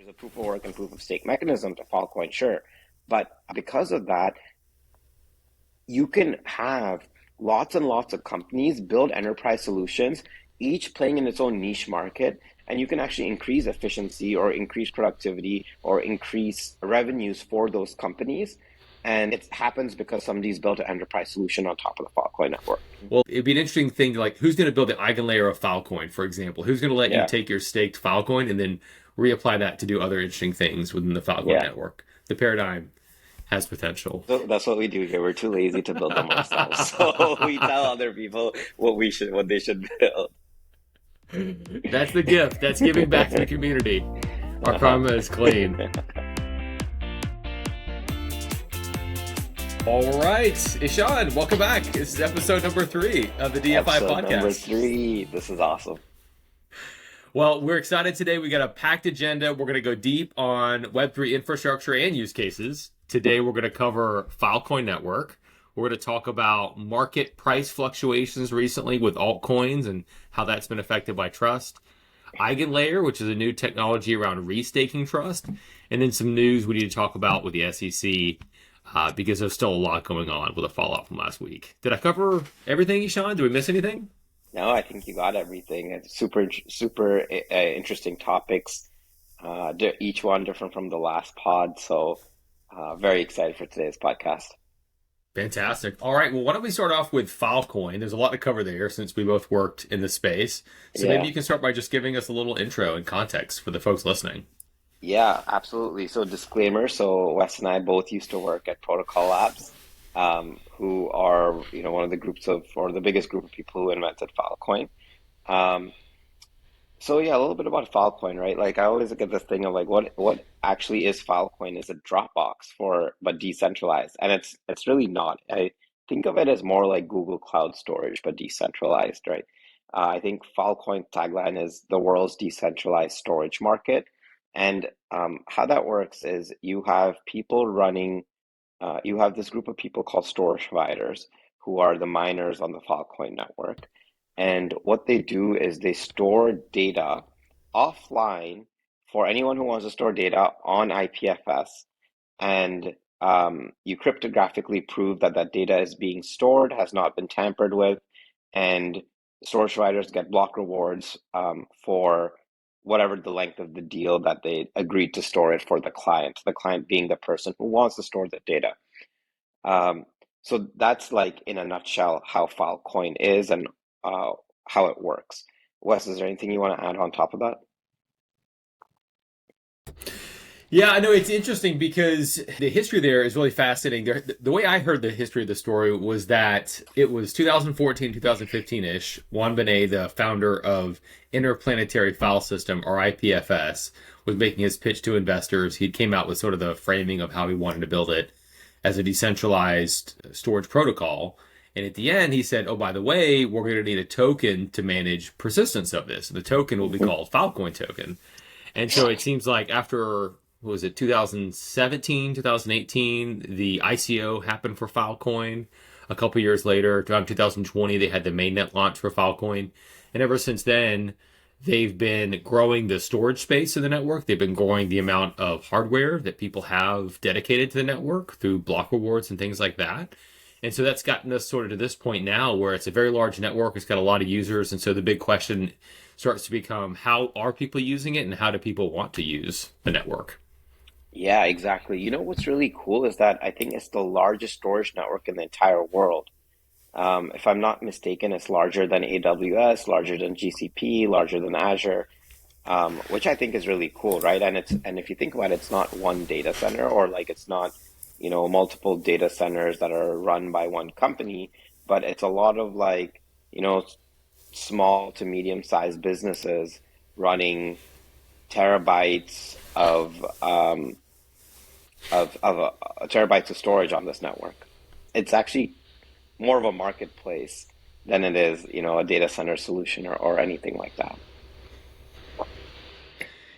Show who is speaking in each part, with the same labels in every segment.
Speaker 1: there's a proof of work and proof of stake mechanism to Filecoin, sure. But because of that, you can have lots and lots of companies build enterprise solutions, each playing in its own niche market, and you can actually increase efficiency or increase productivity or increase revenues for those companies. And it happens because somebody's built an enterprise solution on top of the Filecoin network.
Speaker 2: Well, it'd be an interesting thing to like, who's going to build the EigenLayer of Filecoin, for example? Who's going to let you take your staked Filecoin and then reapply that to do other interesting things within the Filecoin network? The paradigm has potential.
Speaker 1: So that's what we do here. We're too lazy to build them ourselves. So we tell other people what they should build.
Speaker 2: That's the gift. That's giving back to the community. Our karma is clean. All right, Ishan, welcome back. This is episode number 3 of the DFI Podcast.
Speaker 1: Number 3. This is awesome.
Speaker 2: Well, we're excited today. We got a packed agenda. We're going to go deep on Web3 infrastructure and use cases. Today, we're going to cover Filecoin Network. We're going to talk about market price fluctuations recently with altcoins and how that's been affected by trust. EigenLayer, which is a new technology around restaking trust. And then some news we need to talk about with the SEC because there's still a lot going on with a fallout from last week. Did I cover everything, Ishan? Did we miss anything?
Speaker 1: No, I think you got everything. It's super interesting topics, each one different from the last pod. So very excited for today's podcast.
Speaker 2: Fantastic. All right. Well, why don't we start off with Filecoin? There's a lot to cover there since we both worked in the space. So maybe you can start by just giving us a little intro and context for the folks listening.
Speaker 1: Yeah, absolutely. So disclaimer. So Wes and I both used to work at Protocol Labs, who are, one of the the biggest group of people who invented Filecoin. So yeah, a little bit about Filecoin, right? Like I always get this thing of like, what actually is Filecoin? Is a Dropbox but decentralized, and it's really not. I think of it as more like Google Cloud Storage, but decentralized, right? I think Filecoin tagline is the world's decentralized storage market, and how that works is you have people running. You have this group of people called storage providers who are the miners on the Filecoin network. And what they do is they store data offline for anyone who wants to store data on IPFS. And you cryptographically prove that that data is being stored, has not been tampered with, and storage providers get block rewards for whatever the length of the deal that they agreed to store it for the client being the person who wants to store the data. So that's like in a nutshell how Filecoin is and how it works. Wes, is there anything you want to add on top of that?
Speaker 2: Yeah, I know it's interesting because the history there is really fascinating. The way I heard the history of the story was that it was 2014, 2015-ish. Juan Benet, the founder of Interplanetary File System, or IPFS, was making his pitch to investors. He came out with sort of the framing of how he wanted to build it as a decentralized storage protocol. And at the end, he said, oh, by the way, we're going to need a token to manage persistence of this. The token will be called Filecoin token. And so it seems like after, 2017, 2018, the ICO happened for Filecoin. A couple years later, around 2020, they had the mainnet launch for Filecoin. And ever since then, they've been growing the storage space of the network. They've been growing the amount of hardware that people have dedicated to the network through block rewards and things like that. And so that's gotten us sort of to this point now where it's a very large network. It's got a lot of users. And so the big question starts to become, how are people using it and how do people want to use the network?
Speaker 1: Yeah, exactly. You know, what's really cool is that I think it's the largest storage network in the entire world. If I'm not mistaken, it's larger than AWS, larger than GCP, larger than Azure, which I think is really cool, right? And if you think about it, it's not one data center or like it's not, multiple data centers that are run by one company, but it's a lot of like, small to medium-sized businesses running terabytes of terabytes of storage on this network. It's actually more of a marketplace than it is, a data center solution or anything like that.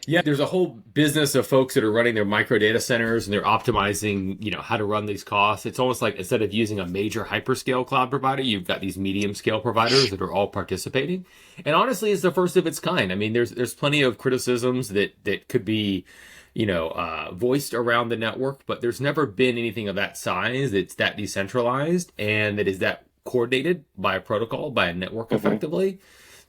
Speaker 2: Yeah, there's a whole business of folks that are running their micro data centers and they're optimizing, how to run these costs. It's almost like instead of using a major hyperscale cloud provider, you've got these medium scale providers that are all participating. And honestly, it's the first of its kind. I mean, there's plenty of criticisms that could be, voiced around the network, but there's never been anything of that size that's that decentralized and that is that coordinated by a protocol, by a network
Speaker 1: Hmm.
Speaker 2: effectively.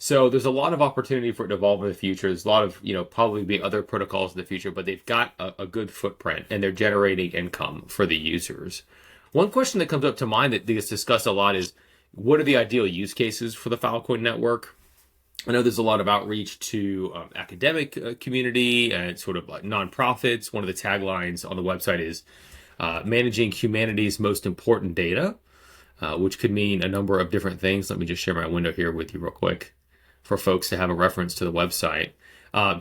Speaker 2: So there's a lot of opportunity for it to evolve in the future. There's a lot of, probably be other protocols in the future, but they've got a good footprint and they're generating income for the users. One question that comes up to mind that gets discussed a lot is what are the ideal use cases for the Filecoin network? I know there's a lot of outreach to academic community and sort of like nonprofits. One of the taglines on the website is managing humanity's most important data, which could mean a number of different things. Let me just share my window here with you real quick for folks to have a reference to the website.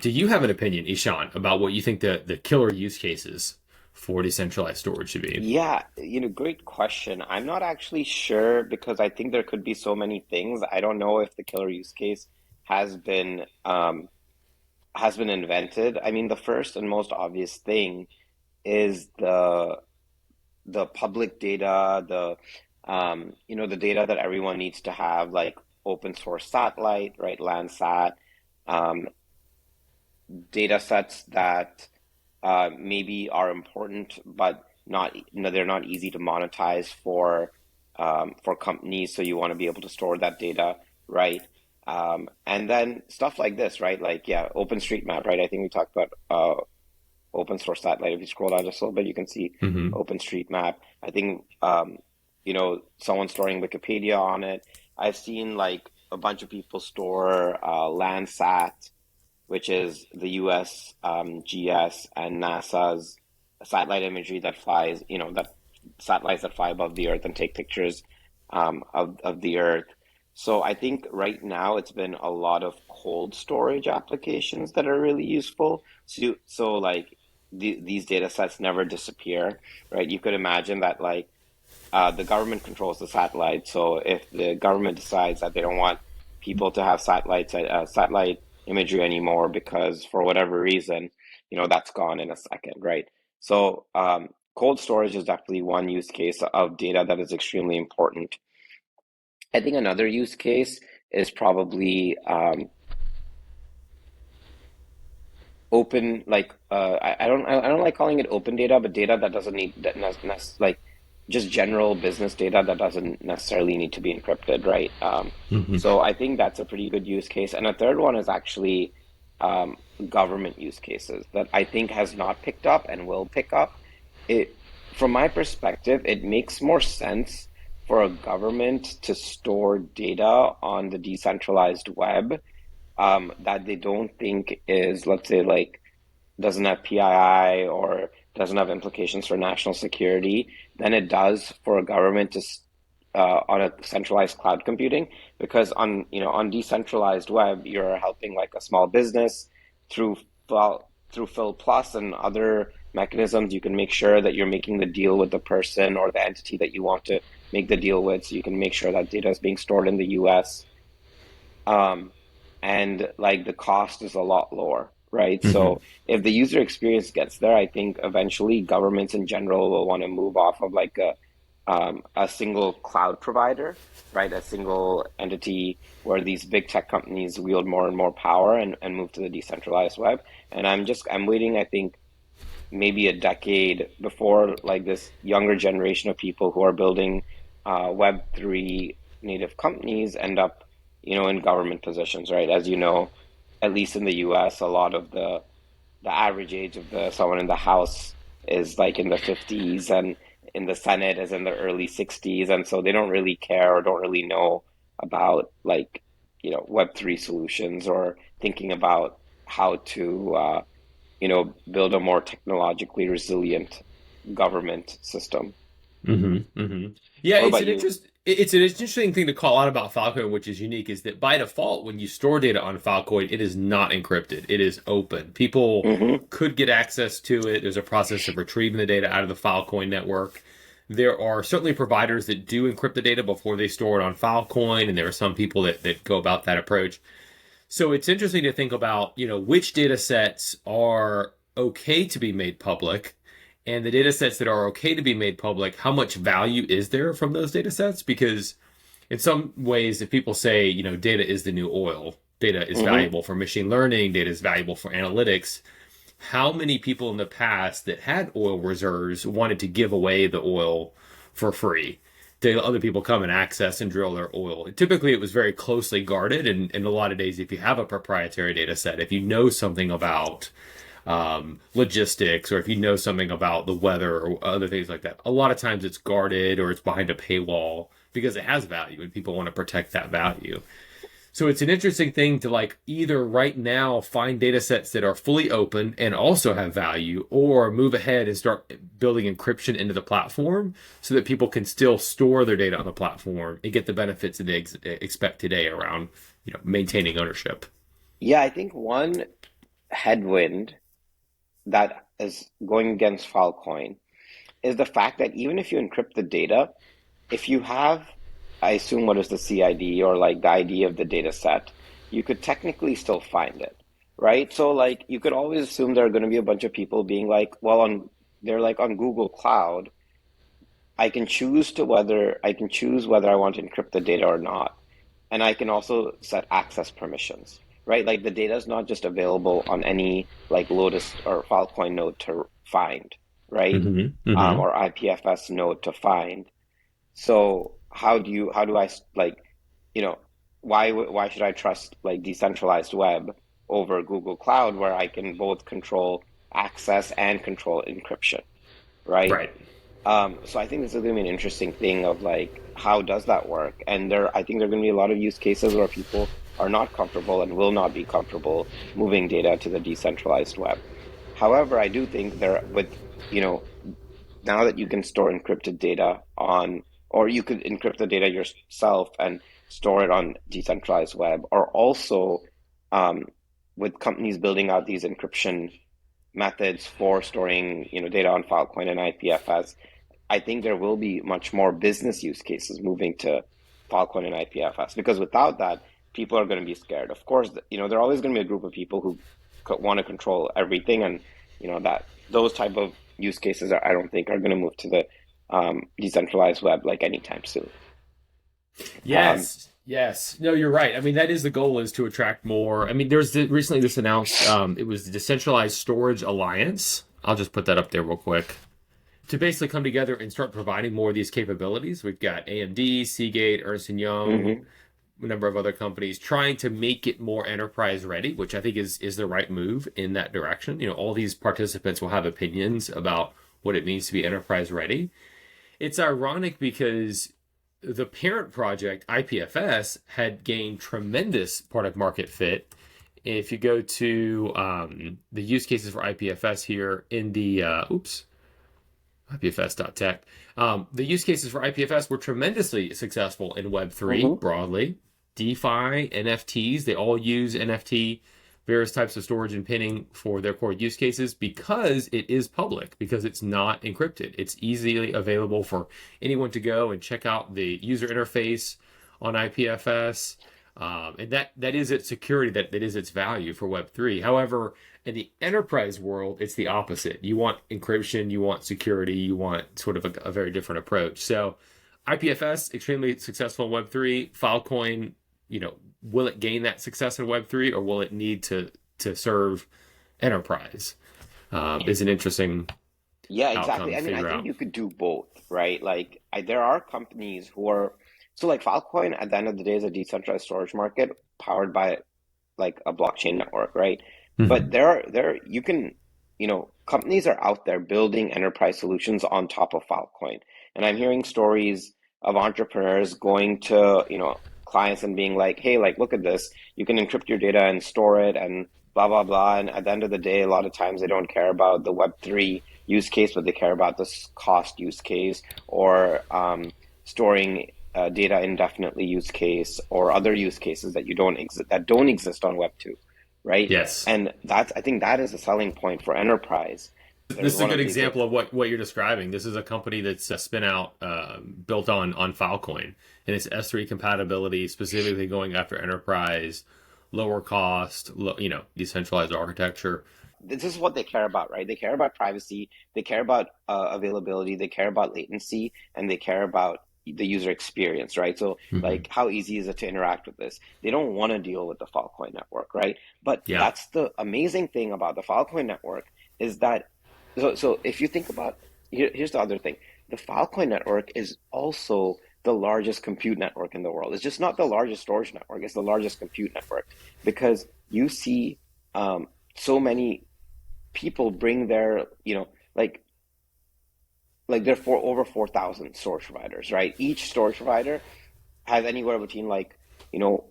Speaker 2: Do you have an opinion, Ishan, about what you think the killer use cases for decentralized storage should be?
Speaker 1: Yeah, great question. I'm not actually sure because I think there could be so many things. I don't know if the killer use case has been has been invented. I mean, the first and most obvious thing is the public data, the data that everyone needs to have, like open source satellite, right, Landsat, um, data sets that maybe are important, but not, they're not easy to monetize for companies. So you want to be able to store that data, right? And then stuff like this, right? Like, yeah, OpenStreetMap, right? I think we talked about open source satellite. If you scroll down just a little bit, you can see
Speaker 2: Mm-hmm.
Speaker 1: OpenStreetMap. I think someone storing Wikipedia on it. I've seen like a bunch of people store Landsat, which is the U.S. GS and NASA's satellite imagery that flies, that satellites that fly above the Earth and take pictures of the Earth. So I think right now it's been a lot of cold storage applications that are really useful. So like these data sets never disappear, right? You could imagine that like the government controls the satellite. So if the government decides that they don't want people to have satellite imagery anymore because for whatever reason, that's gone in a second, right? So cold storage is definitely one use case of data that is extremely important. I think another use case is probably open, like I don't like calling it open data, but data that doesn't need like just general business data that doesn't necessarily need to be encrypted, right?
Speaker 2: Mm-hmm.
Speaker 1: So I think that's a pretty good use case. And a third one is actually um, government use cases that I think has not picked up and will pick up. It, from my perspective, it makes more sense for a government to store data on the decentralized web that they don't think is, let's say, like doesn't have PII or doesn't have implications for national security than it does for a government to on a centralized cloud computing, because on decentralized web you're helping like a small business through Phil Plus and other mechanisms. You can make sure that you're making the deal with the person or the entity that you want to make the deal with, so you can make sure that data is being stored in the US, um, and like the cost is a lot lower, right?
Speaker 2: Mm-hmm.
Speaker 1: So if the user experience gets there, I think eventually governments in general will want to move off of like a single cloud provider, right? A single entity where these big tech companies wield more and more power and move to the decentralized web. And I'm waiting, I think, maybe a decade before like this younger generation of people who are building Web3 native companies end up, in government positions, right? As you know, at least in the US, a lot of the average age of the someone in the House is like in the 50s, and in the Senate is in the early 60s, and so they don't really care or don't really know about like, Web3 solutions or thinking about how to build a more technologically resilient government system.
Speaker 2: Mm-hmm. Mm-hmm. Yeah,
Speaker 1: What about you?
Speaker 2: it's an interesting thing to call out about Filecoin, which is unique, is that by default, when you store data on Filecoin, it is not encrypted. It is open. People
Speaker 1: Hmm.
Speaker 2: could get access to it. There's a process of retrieving the data out of the Filecoin network. There are certainly providers that do encrypt the data before they store it on Filecoin, and there are some people that go about that approach. So it's interesting to think about, which data sets are okay to be made public, and the data sets that are okay to be made public, how much value is there from those data sets? Because in some ways, if people say, data is the new oil, data is
Speaker 1: Hmm.
Speaker 2: valuable for machine learning, data is valuable for analytics, how many people in the past that had oil reserves wanted to give away the oil for free to other people come and access and drill their oil? Typically, it was very closely guarded. And a lot of days, if you have a proprietary data set, if you know something about logistics, or if you know something about the weather or other things like that, a lot of times it's guarded or it's behind a paywall because it has value and people want to protect that value. So it's an interesting thing to like either right now find data sets that are fully open and also have value, or move ahead and start building encryption into the platform so that people can still store their data on the platform and get the benefits that they expect today around, maintaining ownership.
Speaker 1: Yeah, I think one headwind that is going against Filecoin is the fact that even if you encrypt the data, if you have, I assume, what is the CID or like the ID of the data set, you could technically still find it, right? So like you could always assume there are going to be a bunch of people being like, well, they're like on Google Cloud, I can choose whether I want to encrypt the data or not. And I can also set access permissions, right? Like the data is not just available on any like Lotus or Filecoin node to find, right?
Speaker 2: Mm-hmm. Mm-hmm.
Speaker 1: Or IPFS node to find. So how do I like, you know, why should I trust like decentralized web over Google Cloud where I can both control access and control encryption, right?
Speaker 2: Right.
Speaker 1: So I think this is going to be an interesting thing of like how does that work? And I think there are going to be a lot of use cases where people are not comfortable and will not be comfortable moving data to the decentralized web. However, I do think you know, now that you can store encrypted data on, or you could encrypt the data yourself and store it on decentralized web, or also um, with companies building out these encryption methods for storing, data on Filecoin and IPFS, I think there will be much more business use cases moving to Filecoin and IPFS because without that, people are going to be scared. Of course, there are always going to be a group of people who want to control everything, and that those type of use cases I don't think are going to move to the decentralized web like anytime soon. Um,
Speaker 2: Yes. Yes. No, you're right. I mean, that is the goal, is to attract more. I mean, recently this announced, it was the Decentralized Storage Alliance. I'll just put that up there real quick. To basically come together and start providing more of these capabilities. We've got AMD, Seagate, Ernst& Young,
Speaker 1: mhm.
Speaker 2: a number of other companies trying to make it more enterprise ready, which I think is the right move in that direction. All these participants will have opinions about what it means to be enterprise ready. It's ironic because the parent project, IPFS, had gained tremendous product market fit. If you go to the use cases for IPFS here in the, IPFS.tech, the use cases for IPFS were tremendously successful in Web3
Speaker 1: Mhm.
Speaker 2: broadly. DeFi, NFTs, they all use NFT, various types of storage and pinning for their core use cases because it is public, because it's not encrypted. It's easily available for anyone to go and check out the user interface on IPFS. And that is its security, that is its value for Web3. However, in the enterprise world, it's the opposite. You want encryption, you want security, you want sort of a very different approach. So IPFS, extremely successful in Web3. Filecoin, will it gain that success in Web3, or will it need to serve enterprise? Is an interesting
Speaker 1: Yeah,
Speaker 2: outcome
Speaker 1: exactly.
Speaker 2: to
Speaker 1: I mean, I
Speaker 2: figure
Speaker 1: think
Speaker 2: out.
Speaker 1: you could do both, right? Like, there are companies who are so like Filecoin at the end of the day is a decentralized storage market powered by like a blockchain network, right? But
Speaker 2: Mhm.
Speaker 1: you can, companies are out there building enterprise solutions on top of Filecoin. And I'm hearing stories of entrepreneurs going to, clients and being like, hey, like, look at this. You can encrypt your data and store it and blah, blah, blah. And at the end of the day, a lot of times they don't care about the Web3 use case, but they care about this cost use case or storing data indefinitely use case or other use cases that don't exist on Web 2, right?
Speaker 2: Yes.
Speaker 1: And I think that is a selling point for enterprise.
Speaker 2: This
Speaker 1: There's
Speaker 2: is a
Speaker 1: one
Speaker 2: good
Speaker 1: of these
Speaker 2: example of what you're describing. This is a company that's a spin out, built on Filecoin, and its S3 compatibility, specifically going after enterprise, lower cost, decentralized architecture.
Speaker 1: This is what they care about, right? They care about privacy, they care about availability, they care about latency, and they care about the user experience, right? So,
Speaker 2: Hmm.
Speaker 1: like, how easy is it to interact with this? They don't want to deal with the Filecoin network, right? But
Speaker 2: Yeah.
Speaker 1: that's the amazing thing about the Filecoin network is that, so if you think about, here's the other thing. The Filecoin network is also the largest compute network in the world. It's just not the largest storage network, it's the largest compute network because you see so many people bring their, like there are over 4,000 storage providers, right? Each storage provider has anywhere between like, you know,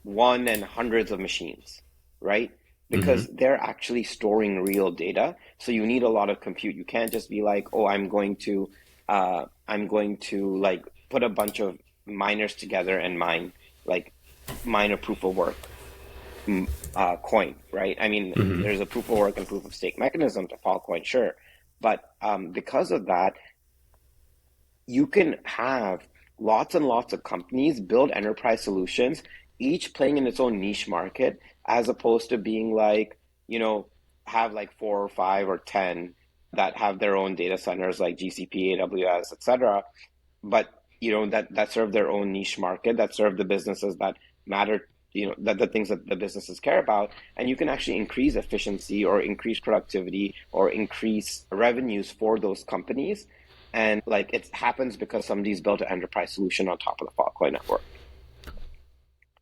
Speaker 1: one and hundreds of machines, right?
Speaker 2: Hmm.
Speaker 1: Because they're actually storing real data. So you need a lot of compute. You can't just be like, oh, I'm going to like put a bunch of miners together and like mine a proof of work coin, right? I mean,
Speaker 2: Hmm.
Speaker 1: there's a proof of work and proof of stake mechanism to Filecoin, sure, but because of that, you can have lots and lots of companies build enterprise solutions, each playing in its own niche market, as opposed to being like, you know, have like four or five or 10 that have their own data centers like GCP, AWS, etc. But that serve their own niche market, that serve the businesses that matter, that the things that the businesses care about, and you can actually increase efficiency or increase productivity or increase revenues for those companies. And like it happens because somebody's built an enterprise solution on top of the Filecoin network.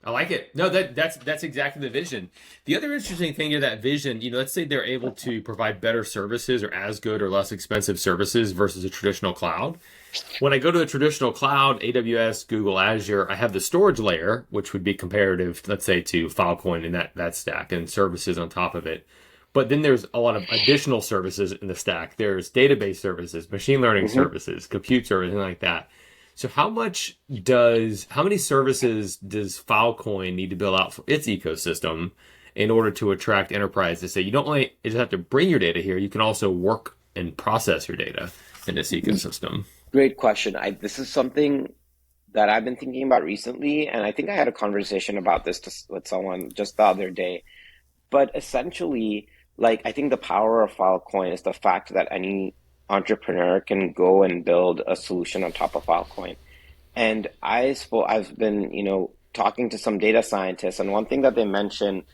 Speaker 2: I like it. No, that's exactly the vision. The other interesting thing to that vision, let's say they're able to provide better services or as good or less expensive services versus a traditional cloud. When I go to a traditional cloud, AWS, Google, Azure, I have the storage layer, which would be comparative, let's say, to Filecoin and that stack and services on top of it. But then there's a lot of additional services in the stack. There's database services, machine learning
Speaker 1: Hmm.
Speaker 2: services, compute services, like that. So how many services does Filecoin need to build out for its ecosystem in order to attract enterprise to say you don't only just have to bring your data here, you can also work and process your data in this ecosystem?
Speaker 1: Great question. This is something that I've been thinking about recently, and I think I had a conversation about this with someone just the other day. But essentially, like I think the power of Filecoin is the fact that any entrepreneur can go and build a solution on top of Filecoin. And I've been, talking to some data scientists, and one thing that they mention,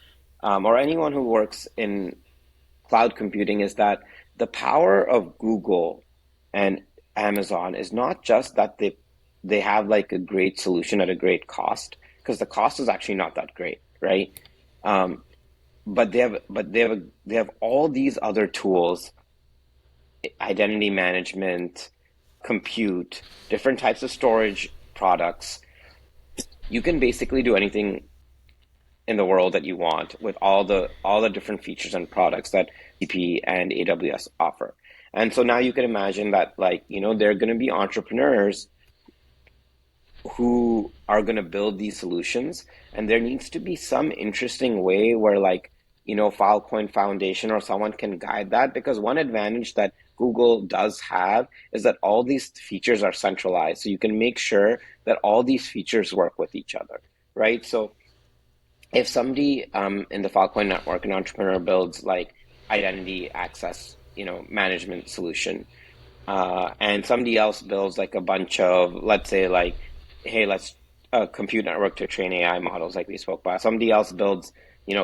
Speaker 1: or anyone who works in cloud computing, is that the power of Google and Amazon is not just that they have like a great solution at a great cost, because the cost is actually not that great, right? Um, but they have all these other tools, identity management, compute, different types of storage products. You can basically do anything in the world that you want with all the different features and products that GP and AWS offer. And so now you can imagine that like, there are going to be entrepreneurs who are going to build these solutions, and there needs to be some interesting way where like, Filecoin Foundation or someone can guide that, because one advantage that Google does have is that all these features are centralized, so you can make sure that all these features work with each other, right? So if somebody in the Filecoin network, an entrepreneur builds like identity access, management solution, and somebody else builds like a bunch of, let's say, like, hey, let's a compute network to train AI models, like we spoke about. Somebody else builds,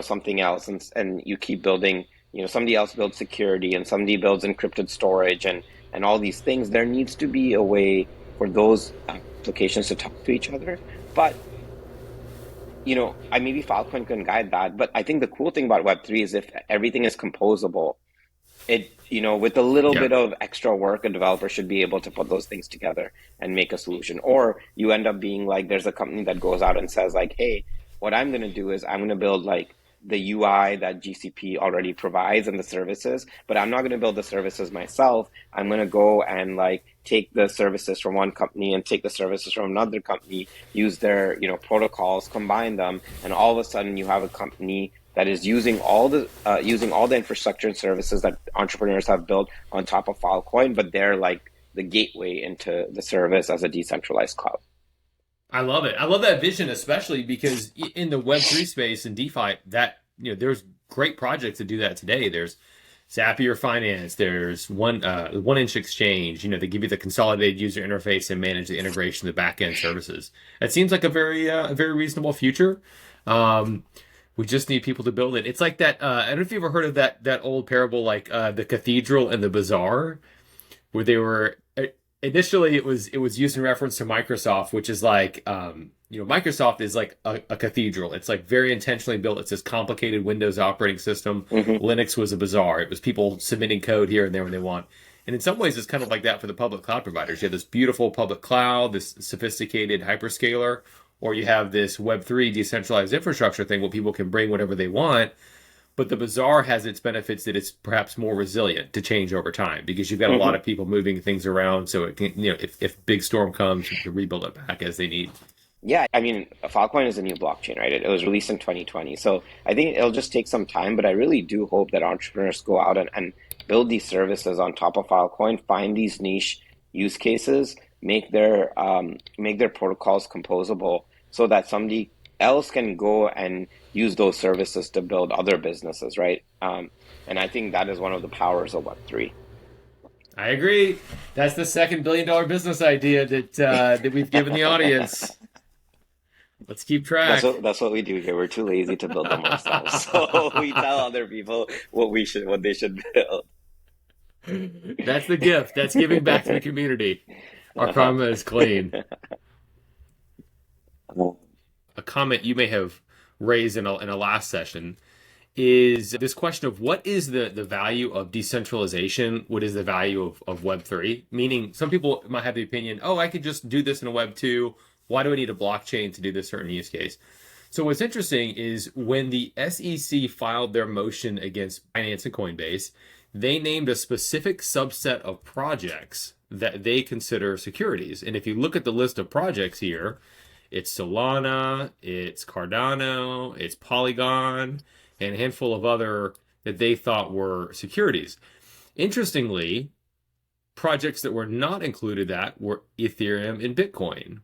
Speaker 1: something else, and you keep building. Somebody else builds security, and somebody builds encrypted storage, and all these things. There needs to be a way for those applications to talk to each other, but I maybe Filecoin can guide that. But I think the cool thing about Web3 is if everything is composable, with a little
Speaker 2: Yeah.
Speaker 1: bit of extra work, a developer should be able to put those things together and make a solution. Or you end up being like, there's a company that goes out and says like, hey, what I'm going to do is I'm going to build like the UI that GCP already provides and the services, but I'm not going to build the services myself. I'm going to go and like take the services from one company and take the services from another company, use their, protocols, combine them, and all of a sudden you have a company that is using all the infrastructure and services that entrepreneurs have built on top of Filecoin, but they're like the gateway into the service as a decentralized cloud.
Speaker 2: I love it. I love that vision, especially because in the Web3 space and DeFi, that there's great projects that do that today. There's Zapier Finance. There's one inch exchange. They give you the consolidated user interface and manage the integration of the backend services. It seems like a very reasonable future. Um, we just need people to build it. It's like that. I don't know if you ever heard of that old parable, like the cathedral and the bazaar, where they were initially it was used in reference to Microsoft, which is like Microsoft is like a cathedral. It's like very intentionally built. It's this complicated Windows operating system.
Speaker 1: Hmm.
Speaker 2: Linux was a bazaar. It was people submitting code here and there when they want. And in some ways, it's kind of like that for the public cloud providers. You have this beautiful public cloud, this sophisticated hyperscaler, or you have this Web3 decentralized infrastructure thing where people can bring whatever they want. But the bazaar has its benefits that it's perhaps more resilient to change over time because you've got a lot
Speaker 1: Hmm.
Speaker 2: of people moving things around. So it can, if big storm comes, you can rebuild it back as they need.
Speaker 1: Yeah, I mean, Filecoin is a new blockchain, right? It was released in 2020. So I think it'll just take some time, but I really do hope that entrepreneurs go out and build these services on top of Filecoin, find these niche use cases, make their protocols composable so that somebody else can go and use those services to build other businesses, right? And I think that is one of the powers of Web3.
Speaker 2: I agree. That's the second $1 billion business idea that we've given the audience. Let's keep track.
Speaker 1: That's what we do here. We're too lazy to build them ourselves. So we tell other people what they should build.
Speaker 2: That's the gift. That's giving back to the community. Our karma is clean. A comment you may have raised in a last session is this question of what is the value of decentralization? What is the value of Web3? Meaning, some people might have the opinion, oh, I could just do this in a Web2. Why do I need a blockchain to do this certain use case? So what's interesting is when the SEC filed their motion against Binance and Coinbase, they named a specific subset of projects that they consider securities. And if you look at the list of projects here, it's Solana, it's Cardano, it's Polygon, and a handful of other that they thought were securities. Interestingly, projects that were not included that were Ethereum and Bitcoin.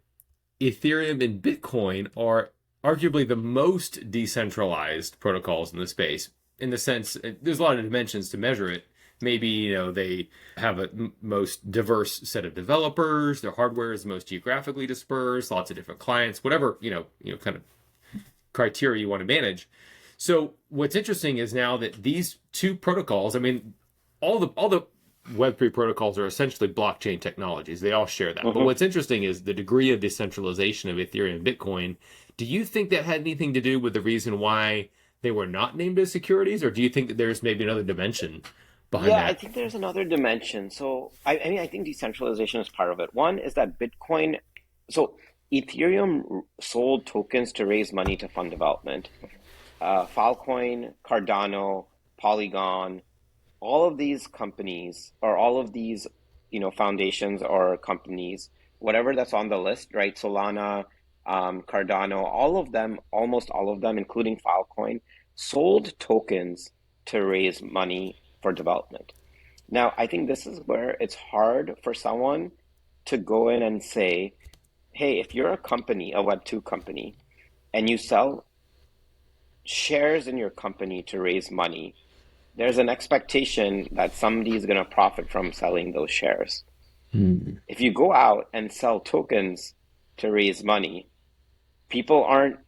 Speaker 2: Ethereum and Bitcoin are arguably the most decentralized protocols in the space, in the sense there's a lot of dimensions to measure it. Maybe they have a most diverse set of developers. Their hardware is the most geographically dispersed. Lots of different clients. Whatever kind of criteria you want to manage. So what's interesting is now that these two protocols, I mean, all the Web3 protocols are essentially blockchain technologies. They all share that. But
Speaker 1: Hmm.
Speaker 2: what's interesting is the degree of decentralization of Ethereum and Bitcoin. Do you think that had anything to do with the reason why they were not named as securities, or do you think that there's maybe another dimension behind
Speaker 1: Yeah, I
Speaker 2: that?
Speaker 1: think there's another dimension. So I mean, I think decentralization is part of it. One is that so Ethereum sold tokens to raise money to fund development. Filecoin, Cardano, Polygon, all of these companies or all of these, foundations or companies, whatever that's on the list, right? Solana, Cardano, all of them, almost all of them, including Filecoin, sold tokens to raise money for development. Now, I think this is where it's hard for someone to go in and say, hey, if you're a company, a Web2 company, and you sell shares in your company to raise money, there's an expectation that somebody is going to profit from selling those shares.
Speaker 2: Hmm.
Speaker 1: If you go out and sell tokens to raise money, people aren't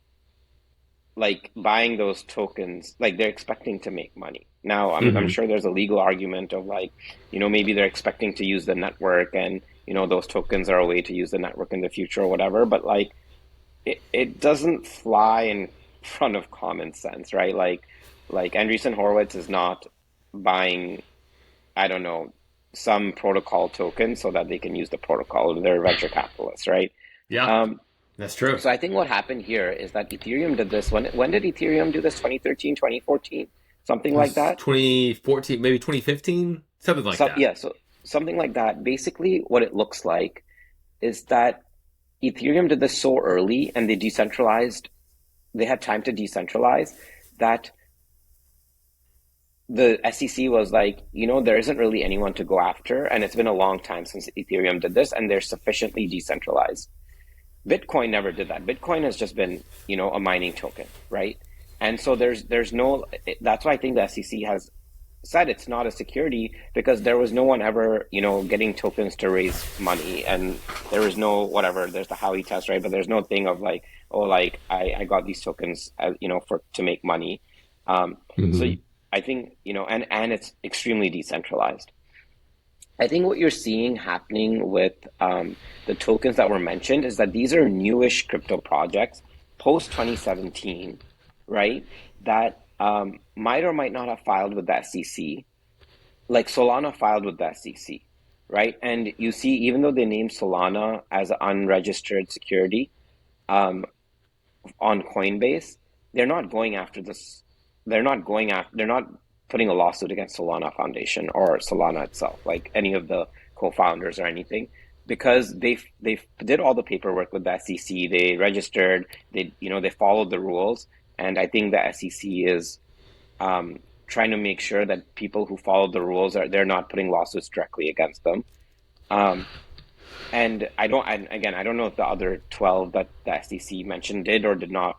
Speaker 1: like buying those tokens, like they're expecting to make money. Now, I'm
Speaker 2: Hmm.
Speaker 1: sure there's a legal argument of like, maybe they're expecting to use the network and, those tokens are a way to use the network in the future or whatever, but like it doesn't fly in front of common sense, right? Like Andreessen Horowitz is not buying, I don't know, some protocol token so that they can use the protocol. They're venture capitalists, right?
Speaker 2: Yeah,
Speaker 1: Um,
Speaker 2: that's true.
Speaker 1: so I think what happened here is that Ethereum did this. When did Ethereum do this? 2013, 2014, something
Speaker 2: It
Speaker 1: like
Speaker 2: was
Speaker 1: that.
Speaker 2: 2014, maybe 2015, something like
Speaker 1: So
Speaker 2: that.
Speaker 1: yeah, so something like that. Basically, what it looks like is that Ethereum did this so early and they decentralized, they had time to decentralize that the SEC was like, there isn't really anyone to go after, and it's been a long time since Ethereum did this, and they're sufficiently decentralized. Bitcoin never did that. Bitcoin has just been, a mining token, right? And so there's no, that's why I think the SEC has said it's not a security, because there was no one ever, getting tokens to raise money. And there was no, whatever, there's the Howey test, right? But there's no thing of like, oh, like I got these tokens, for to make money. So
Speaker 2: Hmm.
Speaker 1: I think, and it's extremely decentralized. I think what you're seeing happening with the tokens that were mentioned is that these are newish crypto projects post 2017, right? That might or might not have filed with the SEC. Like Solana filed with the SEC, right? And you see, even though they named Solana as an unregistered security, um, on Coinbase, they're not going after this. They're not going after. They're not putting a lawsuit against Solana Foundation or Solana itself, like any of the co-founders or anything, because they did all the paperwork with the SEC. They registered. They followed the rules, and I think the SEC is trying to make sure that people who follow the rules they're not putting lawsuits directly against them. Um, and I don't know if the other 12 that the SEC mentioned did or did not,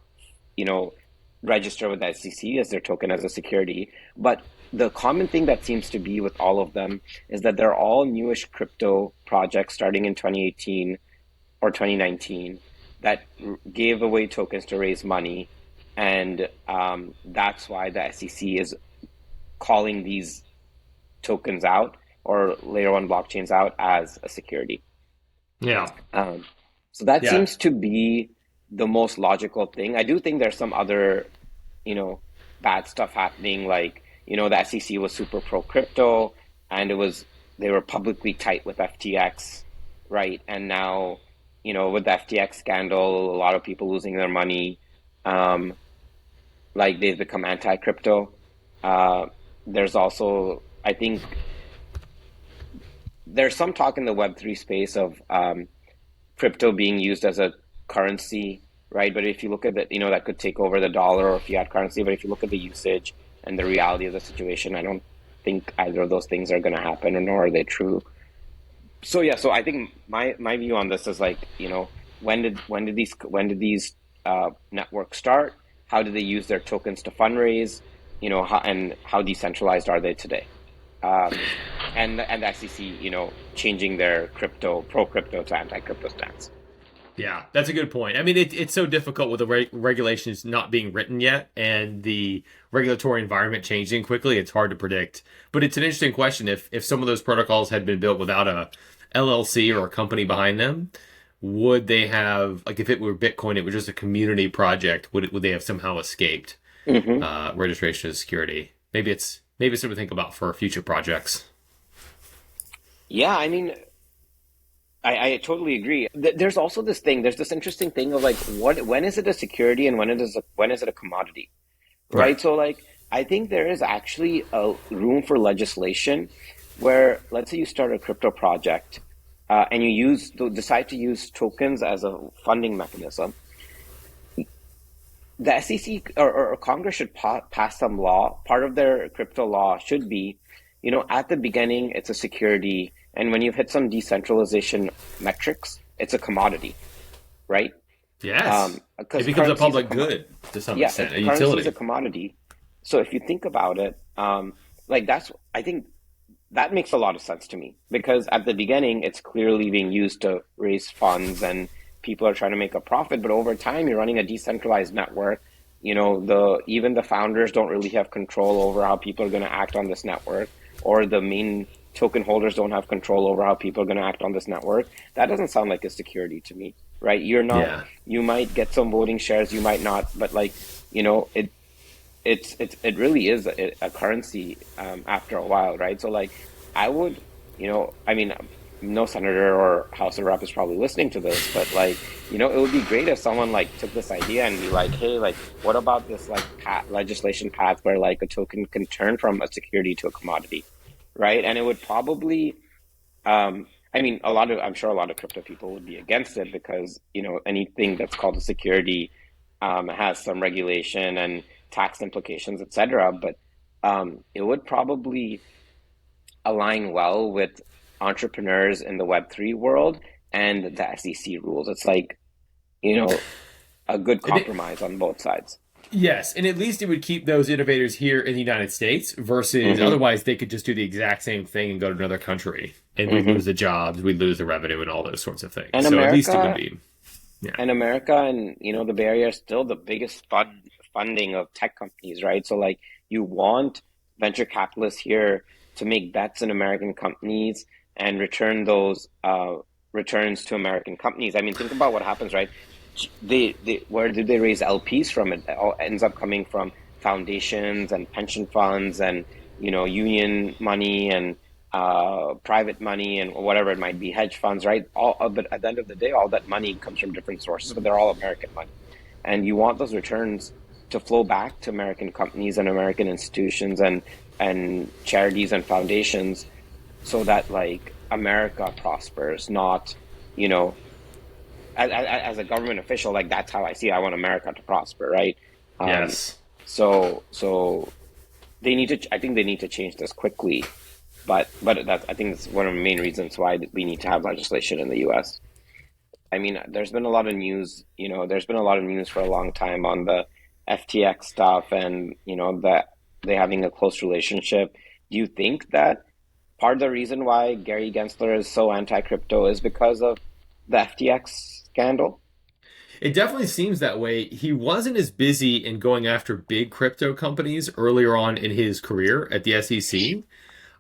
Speaker 1: you know, register with the SEC as their token as a security. But the common thing that seems to be with all of them is that they're all newish crypto projects starting in 2018 or 2019 that gave away tokens to raise money. And that's why the SEC is calling these tokens out or layer one blockchains out as a security.
Speaker 2: Yeah.
Speaker 1: Um, so that
Speaker 2: Yeah.
Speaker 1: seems to be the most logical thing. I do think there's some other, you know, bad stuff happening. Like, the SEC was super pro crypto, and they were publicly tight with FTX, right? And now, with the FTX scandal, a lot of people losing their money, um, like they've become anti-crypto. Uh, there's also, I think, there's some talk in the Web3 space of crypto being used as a currency, right? But if you look at it, that could take over the dollar or fiat currency. But if you look at the usage and the reality of the situation, I don't think either of those things are going to happen, or nor are they true. So yeah, so I think my view on this is like, when did these networks start? How did they use their tokens to fundraise? How decentralized are they today? Um, and the SEC, changing their pro crypto to anti crypto stance.
Speaker 2: Yeah, that's a good point. I mean, it's so difficult with the regulations not being written yet and the regulatory environment changing quickly. It's hard to predict. But it's an interesting question. If some of those protocols had been built without a LLC or a company behind them, would they have, like, if it were Bitcoin, it was just a community project, would they have somehow escaped
Speaker 1: Hmm.
Speaker 2: registration as security? Maybe it's something to think about for future projects.
Speaker 1: Yeah, I mean, I totally agree. There's also this thing. There's this interesting thing of like, when is it a security and when is it a commodity,
Speaker 2: Right.
Speaker 1: right? So like, I think there is actually a room for legislation where, let's say you start a crypto project, and decide to use tokens as a funding mechanism. The SEC or Congress should pass some law. Part of their crypto law should be, at the beginning, it's a security. And when you've hit some decentralization metrics, it's a commodity, right?
Speaker 2: Yes. It
Speaker 1: Because
Speaker 2: becomes a
Speaker 1: currency is
Speaker 2: public good to some
Speaker 1: yeah,
Speaker 2: extent, a
Speaker 1: currency is a
Speaker 2: utility.
Speaker 1: commodity. So if you think about it, like I think that makes a lot of sense to me, because at the beginning it's clearly being used to raise funds and people are trying to make a profit, but over time you're running a decentralized network. Even the founders don't really have control over how people are going to act on this network, or the main token holders don't have control over how people are going to act on this network. That doesn't sound like a security to me, right?
Speaker 2: Yeah.
Speaker 1: You might get some voting shares, you might not, but like, it really is a currency, after a while, right? So like, I would, I mean, no senator or House of Rep is probably listening to this, but like, it would be great if someone like took this idea and be like, hey, like, what about this like legislation path where like a token can turn from a security to a commodity, right? And it would probably, I mean, I'm sure a lot of crypto people would be against it, because anything that's called a security has some regulation and tax implications, etc. But it would probably align well with entrepreneurs in the Web3 world and the SEC rules. It's like, you know, a good
Speaker 2: And it,
Speaker 1: compromise on both sides.
Speaker 2: yes, and at least it would keep those innovators here in the United States versus
Speaker 1: Hmm.
Speaker 2: otherwise they could just do the exact same thing and go to another country and we'd
Speaker 1: Hmm.
Speaker 2: lose the jobs, we'd lose the revenue and all those sorts of things.
Speaker 1: And
Speaker 2: So at least it would
Speaker 1: America
Speaker 2: be, yeah.
Speaker 1: and America and the Bay Area is still the biggest funding of tech companies, right? So like you want venture capitalists here to make bets in American companies and return those returns to American companies. I mean, think about what happens, right? They where did they raise LPs from? It all ends up coming from foundations and pension funds and union money and private money and whatever it might be, hedge funds, right? But at the end of the day, all that money comes from different sources, but they're all American money. And you want those returns to flow back to American companies and American institutions and charities and foundations so that like America prospers, not, you know, as a government official, like that's how I see it. I want America to prosper, right? Um,
Speaker 2: Yes.
Speaker 1: so they need to, I think they need to change this quickly. But that's, I think that's one of the main reasons why we need to have legislation in the U.S. I mean, there's been a lot of news for a long time on the FTX stuff and, that they having a close relationship. Do you think that part of the reason why Gary Gensler is so anti-crypto is because of the FTX scandal?
Speaker 2: It definitely seems that way. He wasn't as busy in going after big crypto companies earlier on in his career at the SEC.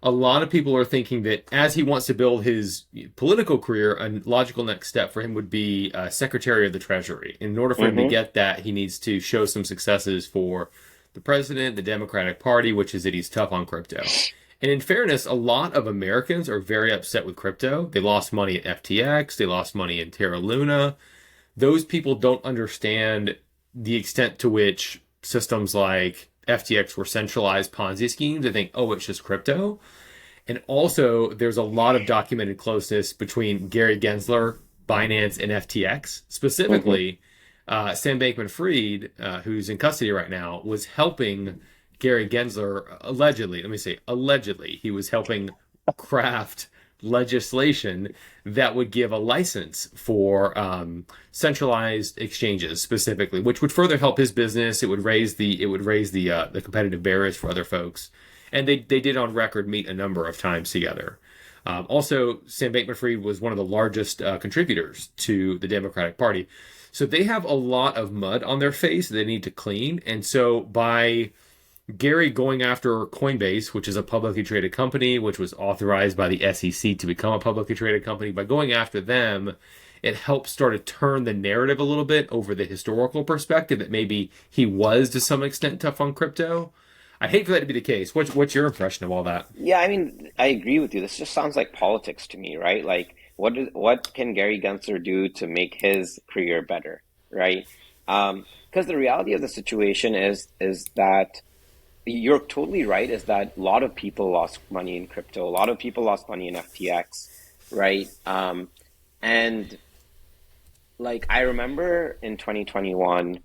Speaker 2: A lot of people are thinking that as he wants to build his political career, a logical next step for him would be Secretary of the Treasury. In order for him to
Speaker 1: Mm-hmm.
Speaker 2: get that, he needs to show some successes for the president, the Democratic Party, which is that he's tough on crypto. And in fairness, a lot of Americans are very upset with crypto. They lost money at FTX, they lost money in Terra Luna. Those people don't understand the extent to which systems like FTX were centralized Ponzi schemes. They think, oh, it's just crypto. And also, there's a lot of documented closeness between Gary Gensler, Binance, and FTX.
Speaker 1: Mm-hmm.
Speaker 2: Specifically, Sam Bankman-Fried, who's in custody right now, was helping Gary Gensler allegedly. Let me say allegedly, he was helping craft legislation that would give a license for centralized exchanges specifically, which would further help his business. It would raise the competitive barriers for other folks, and they did on record meet a number of times together. Also, Sam Bankman-Fried was one of the largest contributors to the Democratic Party, so they have a lot of mud on their face they need to clean. And so by Gary going after Coinbase, which is a publicly traded company, which was authorized by the SEC to become a publicly traded company, by going after them, it helps start to turn the narrative a little bit over the historical perspective that maybe he was to some extent tough on crypto. I hate for that to be the case. What's your impression of all that?
Speaker 1: Yeah, I mean, I agree with you. This just sounds like politics to me, right? Like, what can Gary Gensler do to make his career better, right? Because the reality of the situation is that you're totally right, is that a lot of people lost money in crypto. A lot of people lost money in FTX, right? And like I remember in 2021,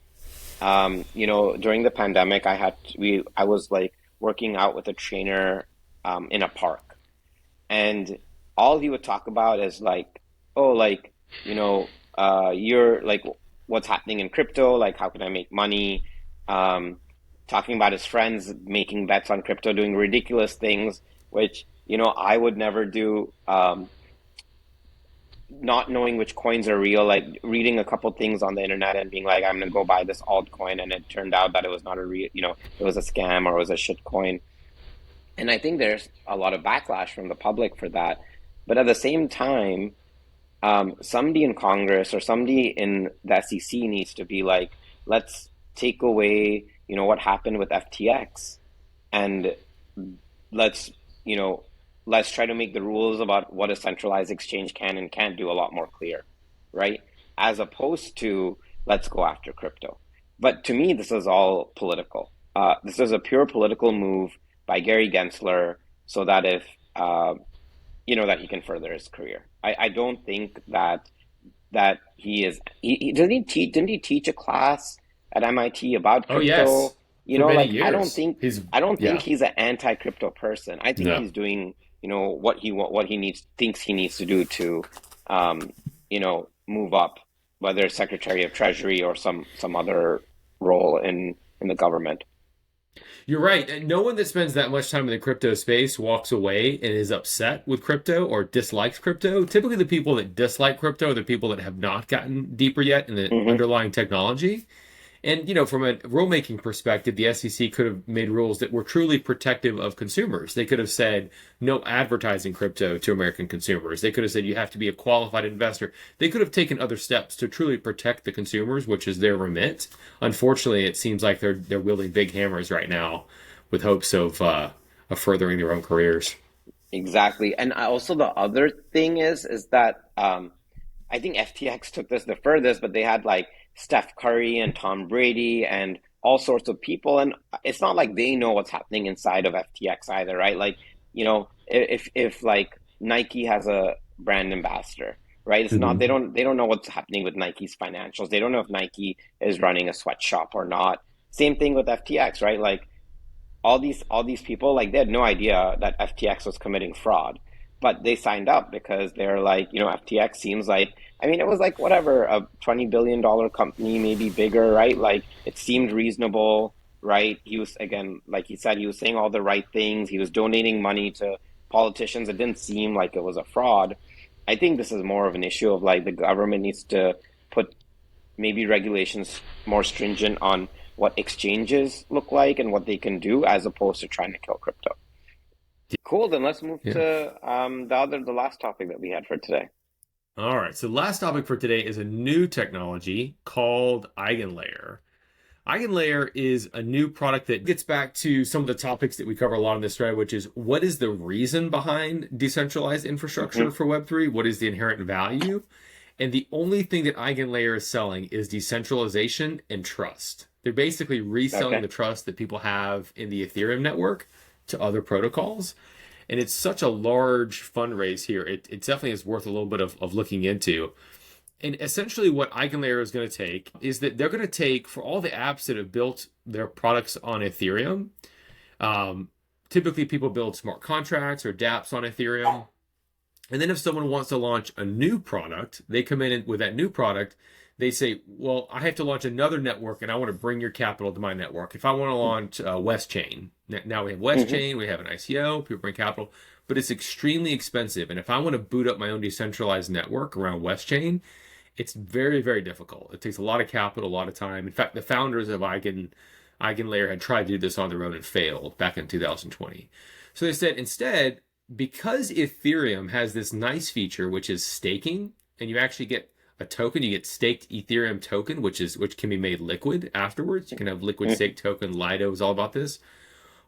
Speaker 1: during the pandemic, I was like working out with a trainer in a park, and all he would talk about is like, oh, like, you're like, what's happening in crypto? Like, how can I make money? Um, Talking about his friends making bets on crypto, doing ridiculous things, which, I would never do. Not knowing which coins are real, like reading a couple things on the internet and being like, I'm gonna go buy this altcoin, and it turned out that it was not a real, it was a scam or it was a shit coin. And I think there's a lot of backlash from the public for that. But at the same time, somebody in Congress or somebody in the SEC needs to be like, let's take away, what happened with FTX, and let's, you know, let's try to make the rules about what a centralized exchange can and can't do a lot more clear, right? As opposed to let's go after crypto. But to me, this is all political. This is a pure political move by Gary Gensler so that if that he can further his career. I don't think that he is. He doesn't he teach. Didn't he teach a class at MIT about
Speaker 2: Oh yes,
Speaker 1: crypto?
Speaker 2: for many
Speaker 1: Like I don't
Speaker 2: years.
Speaker 1: think
Speaker 2: He's
Speaker 1: I don't think
Speaker 2: yeah.
Speaker 1: he's an anti-crypto person. I think
Speaker 2: No.
Speaker 1: he's doing what he needs thinks he needs to do to move up. whether it's Secretary of Treasury or some other role in the government.
Speaker 2: You're right. And no one that spends that much time in the crypto space walks away and is upset with crypto or dislikes crypto. Typically, the people that dislike crypto are the people that have not gotten deeper yet in the
Speaker 1: Hmm.
Speaker 2: underlying technology. And, from a rulemaking perspective, the SEC could have made rules that were truly protective of consumers. They could have said no advertising crypto to American consumers. They could have said you have to be a qualified investor. They could have taken other steps to truly protect the consumers, which is their remit. Unfortunately, it seems like they're wielding big hammers right now with hopes of furthering their own careers.
Speaker 1: Exactly. And also the other thing is that I think FTX took this the furthest, but they had like Steph Curry and Tom Brady and all sorts of people, and it's not like they know what's happening inside of FTX either, right? Like, if like Nike has a brand ambassador, right? It's not
Speaker 2: Mm-hmm.
Speaker 1: they don't know what's happening with Nike's financials. They don't know if Nike is running a sweatshop or not. Same thing with FTX, right? Like all these people, like they had no idea that FTX was committing fraud, but they signed up because they're like, FTX seems like, I mean, it was like whatever, a $20 billion company, maybe bigger, right? Like it seemed reasonable, right? He was, again, like he said, he was saying all the right things. He was donating money to politicians. It didn't seem like it was a fraud. I think this is more of an issue of like the government needs to put maybe regulations more stringent on what exchanges look like and what they can do as opposed to trying to kill crypto. Cool, then let's move
Speaker 2: Yeah.
Speaker 1: to the last topic that we had for today.
Speaker 2: All right. So, last topic for today is a new technology called EigenLayer. EigenLayer is a new product that gets back to some of the topics that we cover a lot in this thread, which is what is the reason behind decentralized infrastructure
Speaker 1: Hmm.
Speaker 2: for Web3? What is the inherent value? And the only thing that EigenLayer is selling is decentralization and trust. They're basically reselling
Speaker 1: Okay.
Speaker 2: the trust that people have in the Ethereum network to other protocols. And it's such a large fundraise here. It definitely is worth a little bit of looking into. And essentially, what EigenLayer is going to take is that they're going to take for all the apps that have built their products on Ethereum. Um, Typically, people build smart contracts or dApps on Ethereum. And then if someone wants to launch a new product, they come in with that new product. They say, well, I have to launch another network and I want to bring your capital to my network. If I want to launch West Chain, now we have West
Speaker 1: Hmm.
Speaker 2: Chain, we have an ICO, people bring capital, but it's extremely expensive. And if I want to boot up my own decentralized network around West Chain, it's very, very difficult. It takes a lot of capital, a lot of time. In fact, the founders of EigenLayer had tried to do this on their own and failed back in 2020. So they said instead, because Ethereum has this nice feature, which is staking, and you actually get a token, you get staked Ethereum token, which can be made liquid afterwards. You can have liquid stake token. Lido is all about this.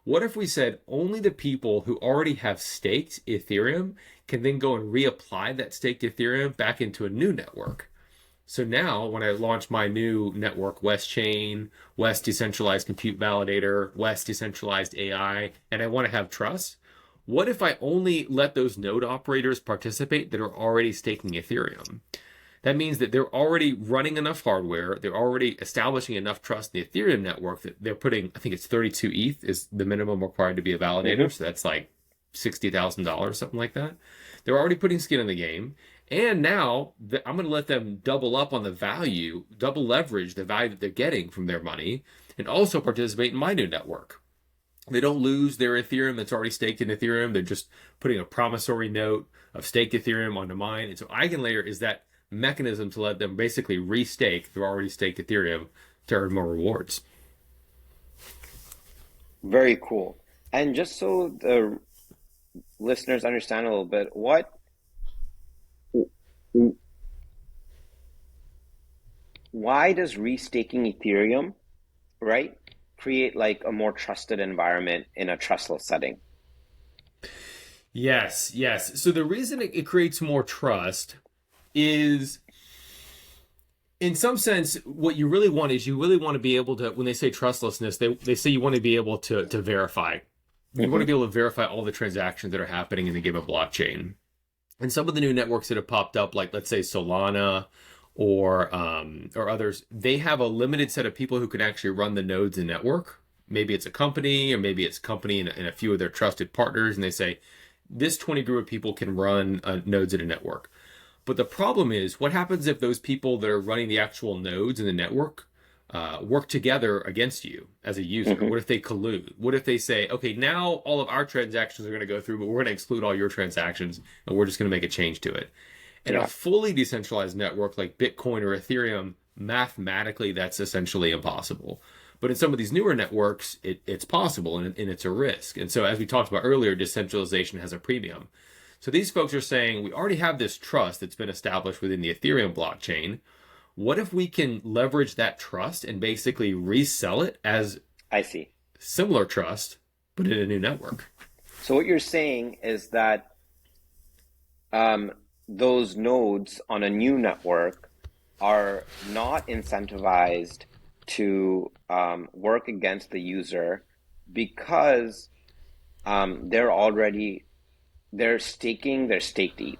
Speaker 2: What if we said only the people who already have staked Ethereum can then go and reapply that staked Ethereum back into a new network? So now, when I launch my new network, West Chain, West Decentralized Compute Validator, West Decentralized AI, and I want to have trust, what if I only let those node operators participate that are already staking Ethereum? That means that they're already running enough hardware, they're already establishing enough trust in the Ethereum network that they're putting, I think it's 32 ETH is the minimum required to be a validator.
Speaker 1: Hmm.
Speaker 2: So that's like $60,000, something like that. They're already putting skin in the game. And now I'm going to let them double up on the value, double leverage the value that they're getting from their money, and also participate in my new network. They don't lose their Ethereum that's already staked in Ethereum. They're just putting a promissory note of staked Ethereum onto mine. And so EigenLayer is that mechanism to let them basically restake their already staked Ethereum to earn more rewards.
Speaker 1: Very cool. And just so the listeners understand a little bit, why does restaking Ethereum, right, create like a more trusted environment in a trustless setting?
Speaker 2: Yes, yes. So the reason it creates more trust is in some sense, what you really want is you really want to be able to, when they say trustlessness, they say you want to be able to verify. You want to
Speaker 1: Hmm.
Speaker 2: be able to verify all the transactions that are happening in a given blockchain. And some of the new networks that have popped up, like let's say Solana or others, they have a limited set of people who can actually run the nodes in network. Maybe it's a company, or maybe it's a company and a few of their trusted partners, and they say this 20 group of people can run nodes in a network. But the problem is, what happens if those people that are running the actual nodes in the network work together against you as a user?
Speaker 1: Mm-hmm.
Speaker 2: What if they collude? What if they say, okay, now all of our transactions are going to go through, but we're going to exclude all your transactions, and we're just going to make a change to it? In a fully decentralized network like Bitcoin or Ethereum, mathematically, that's essentially impossible. But in some of these newer networks, it's possible, and it's a risk. And so, as we talked about earlier, decentralization has a premium. So these folks are saying, we already have this trust that's been established within the Ethereum blockchain. What if we can leverage that trust and basically resell it as
Speaker 1: I see.
Speaker 2: Similar trust, but in a new network?
Speaker 1: So what you're saying is that those nodes on a new network are not incentivized to work against the user because they're staking their staked ETH.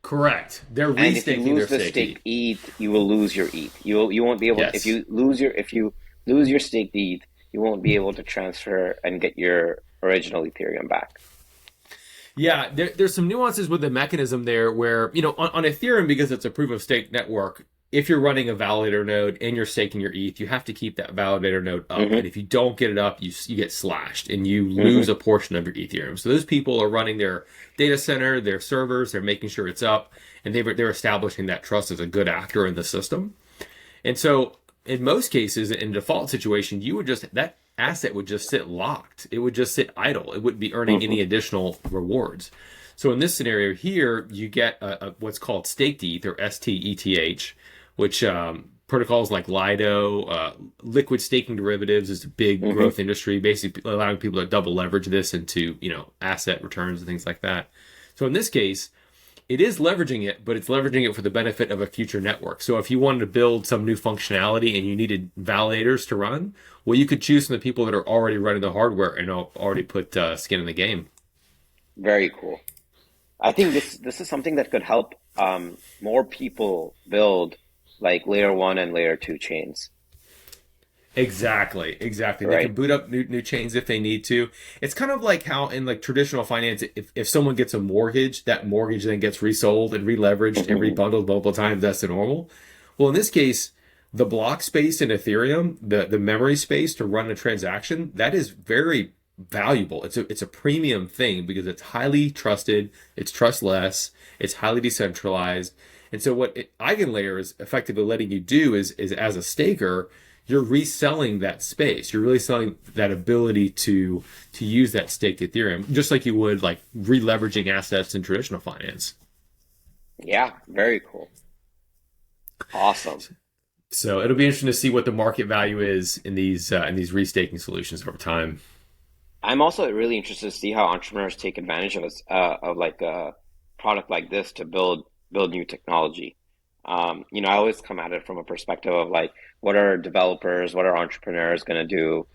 Speaker 2: Correct. They're
Speaker 1: And if you
Speaker 2: restaking
Speaker 1: lose
Speaker 2: their
Speaker 1: the
Speaker 2: stake
Speaker 1: staked ETH, you will lose your ETH. You won't be able.
Speaker 2: Yes.
Speaker 1: If you lose your staked ETH, you won't be able to transfer and get your original Ethereum back.
Speaker 2: Yeah, there's some nuances with the mechanism there where, on Ethereum, because it's a proof of stake network, if you're running a validator node and you're staking your ETH, you have to keep that validator node up.
Speaker 1: Mm-hmm.
Speaker 2: And if you don't get it up, you get slashed and you lose a portion of your Ethereum. So those people are running their data center, their servers, they're making sure it's up, and they're establishing that trust as a good actor in the system. And so in most cases, in a default situation, that asset would just sit locked. It would just sit idle. It wouldn't be earning any additional rewards. So in this scenario here, you get what's called staked ETH, or STETH, which protocols like Lido, liquid staking derivatives is a big growth industry, basically allowing people to double leverage this into asset returns and things like that. So in this case, it is leveraging it, but it's leveraging it for the benefit of a future network. So if you wanted to build some new functionality and you needed validators to run, well, you could choose from the people that are already running the hardware and already put skin in the game.
Speaker 1: Very cool. I think this is something that could help more people build like layer 1 and layer 2 chains.
Speaker 2: Exactly.
Speaker 1: Right.
Speaker 2: They can boot up new chains if they need to. It's kind of like how in like traditional finance, if someone gets a mortgage, that mortgage then gets resold and re-leveraged and rebundled multiple times. That's the normal. Well, in this case, the block space in Ethereum, the memory space to run a transaction, that is very valuable. It's a premium thing because it's highly trusted, it's trustless, it's highly decentralized. And so what EigenLayer is effectively letting you do is as a staker, you're reselling that space. You're really selling that ability to use that staked Ethereum, just like you would like re-leveraging assets in traditional finance.
Speaker 1: Yeah, very cool. Awesome.
Speaker 2: So it'll be interesting to see what the market value is in these restaking solutions over time.
Speaker 1: I'm also really interested to see how entrepreneurs take advantage of like a product like this to build new technology. I always come at it from a perspective of like, what are developers, what are entrepreneurs going to do?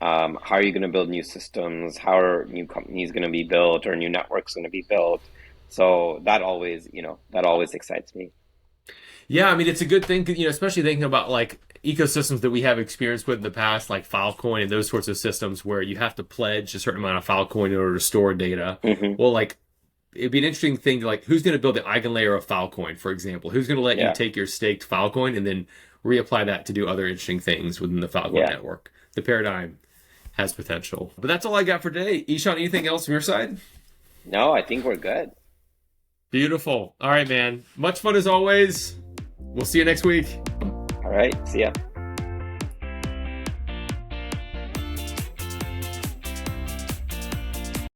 Speaker 1: How are you going to build new systems? How are new companies going to be built or new networks going to be built? So that always excites me.
Speaker 2: Yeah, I mean, it's a good thing, especially thinking about like ecosystems that we have experience with in the past, like Filecoin and those sorts of systems where you have to pledge a certain amount of Filecoin in order to store data. Well, like, it'd be an interesting thing to like, who's going to build the EigenLayer of Filecoin, for example? Who's going to let you take your staked Filecoin and then reapply that to do other interesting things within the Filecoin network? The paradigm has potential. But that's all I got for today. Ishan, anything else from your side?
Speaker 1: No, I think we're good.
Speaker 2: Beautiful. All right, man. Much fun as always. We'll see you next week.
Speaker 1: All right. See ya.